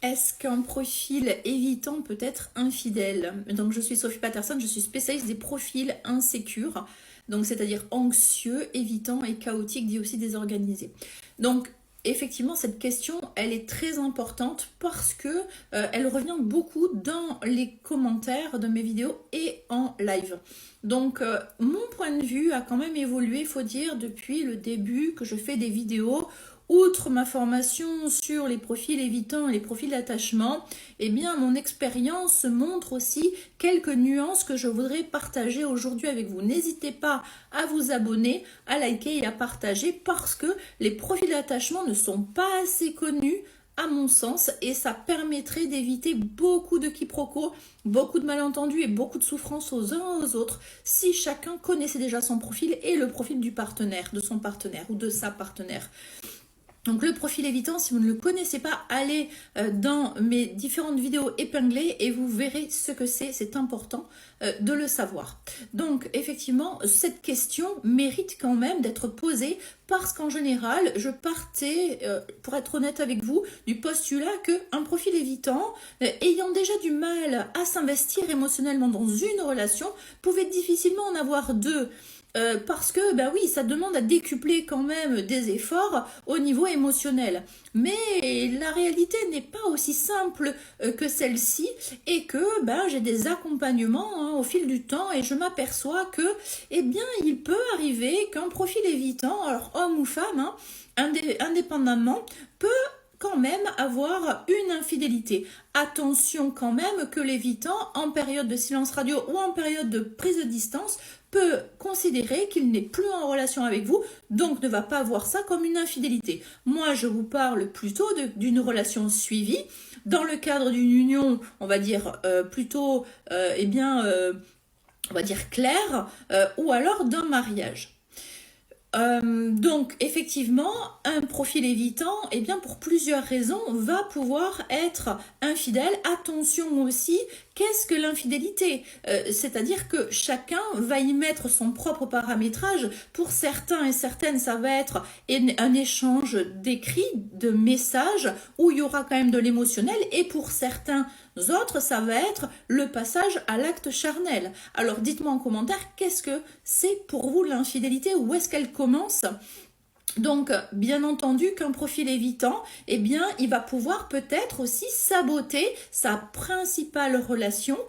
Est-ce qu'un profil évitant peut être infidèle? Donc, je suis Sophie Patterson, je suis spécialiste des profils insécures, donc c'est-à-dire anxieux, évitants et chaotiques, dit aussi désorganisés. Donc, effectivement, cette question, elle est très importante parce que elle revient beaucoup dans les commentaires de mes vidéos et en live. Donc, mon point de vue a quand même évolué, il faut dire, depuis le début que je fais des vidéos. Outre ma formation sur les profils évitants et les profils d'attachement, eh bien mon expérience montre aussi quelques nuances que je voudrais partager aujourd'hui avec vous. N'hésitez pas à vous abonner, à liker et à partager parce que les profils d'attachement ne sont pas assez connus à mon sens, et ça permettrait d'éviter beaucoup de quiproquos, beaucoup de malentendus et beaucoup de souffrances aux uns aux autres si chacun connaissait déjà son profil et le profil du partenaire, de son partenaire ou de sa partenaire. Donc le profil évitant, si vous ne le connaissez pas, allez dans mes différentes vidéos épinglées et vous verrez ce que c'est important de le savoir. Donc effectivement, cette question mérite quand même d'être posée parce qu'en général, je partais, pour être honnête avec vous, du postulat qu'un profil évitant, ayant déjà du mal à s'investir émotionnellement dans une relation, pouvait difficilement en avoir deux. Parce que, ben oui, ça demande à décupler quand même des efforts au niveau émotionnel. Mais la réalité n'est pas aussi simple que celle-ci et que ben, j'ai des accompagnements au fil du temps et je m'aperçois que, eh bien, il peut arriver qu'un profil évitant, alors homme ou femme, indépendamment, peut quand même avoir une infidélité. Attention quand même que l'évitant, en période de silence radio ou en période de prise de distance, peut considérer qu'il n'est plus en relation avec vous, donc ne va pas voir ça comme une infidélité. Moi, je vous parle plutôt d'une relation suivie, dans le cadre d'une union, on va dire plutôt, on va dire claire, ou alors d'un mariage. Donc effectivement, un profil évitant, eh bien pour plusieurs raisons, va pouvoir être infidèle. Attention aussi, qu'est-ce que l'infidélité? C'est-à-dire que chacun va y mettre son propre paramétrage. Pour certains et certaines, ça va être un échange d'écrits, de messages, où il y aura quand même de l'émotionnel. Et pour certains autres, ça va être le passage à l'acte charnel. Alors dites-moi en commentaire, qu'est-ce que c'est pour vous l'infidélité? Où est-ce qu'elle commence? Donc, bien entendu qu'un profil évitant, eh bien, il va pouvoir peut-être aussi saboter sa principale relation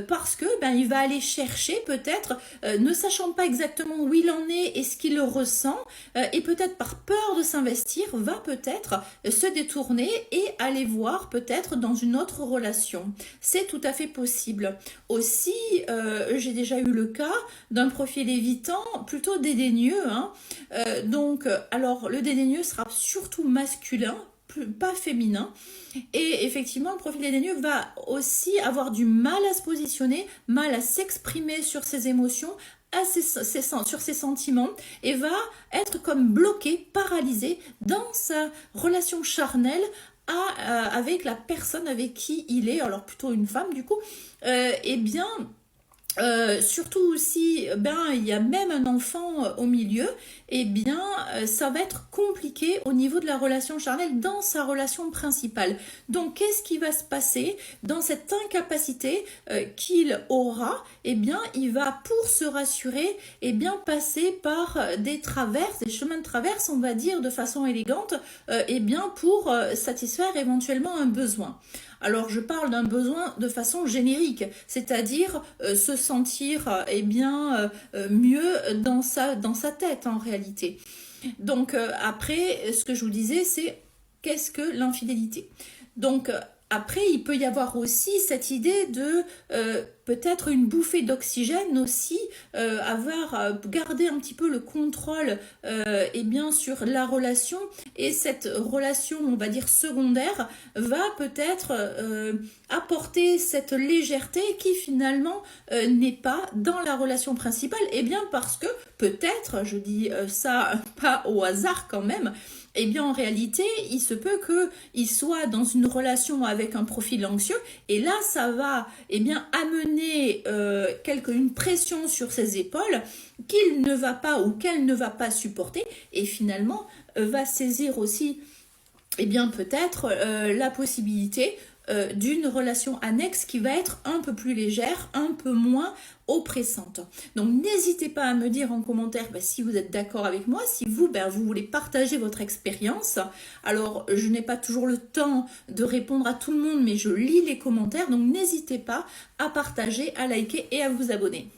parce que ben, il va aller chercher peut-être, ne sachant pas exactement où il en est et ce qu'il ressent, et peut-être par peur de s'investir, va peut-être se détourner et aller voir peut-être dans une autre relation. C'est tout à fait possible. Aussi, j'ai déjà eu le cas d'un profil évitant plutôt dédaigneux, donc alors le dédaigneux sera surtout masculin, pas féminin, et effectivement le profil dédaigneux va aussi avoir du mal à se positionner, mal à s'exprimer sur ses émotions, sur ses sentiments, et va être comme bloqué, paralysé dans sa relation charnelle avec la personne avec qui il est, alors plutôt une femme du coup, et bien surtout aussi, ben, il y a même un enfant au milieu, et bien, ça va être compliqué au niveau de la relation charnelle dans sa relation principale. Donc, qu'est-ce qui va se passer dans cette incapacité qu'il aura? Eh bien, il va, pour se rassurer, eh bien, passer par des traverses, des chemins de traverse, on va dire, de façon élégante, eh bien, pour satisfaire éventuellement un besoin. Alors je parle d'un besoin de façon générique, c'est-à-dire se sentir eh bien, mieux dans sa tête en réalité. Donc après, ce que je vous disais, c'est qu'est-ce que l'infidélité? Donc après, il peut y avoir aussi cette idée de peut-être une bouffée d'oxygène aussi, garder un petit peu le contrôle eh bien, sur la relation, et cette relation, on va dire secondaire, va peut-être apporter cette légèreté qui finalement n'est pas dans la relation principale, et bien parce que peut-être, je dis ça pas au hasard quand même, eh bien en réalité, il se peut qu'il soit dans une relation avec un profil anxieux, et là, ça va eh bien, amener une pression sur ses épaules qu'il ne va pas ou qu'elle ne va pas supporter, et finalement va saisir aussi eh bien peut-être la possibilité d'une relation annexe qui va être un peu plus légère, un peu moins oppressante. Donc n'hésitez pas à me dire en commentaire si vous êtes d'accord avec moi, si vous, vous voulez partager votre expérience. Alors je n'ai pas toujours le temps de répondre à tout le monde, mais je lis les commentaires, donc n'hésitez pas à partager, à liker et à vous abonner.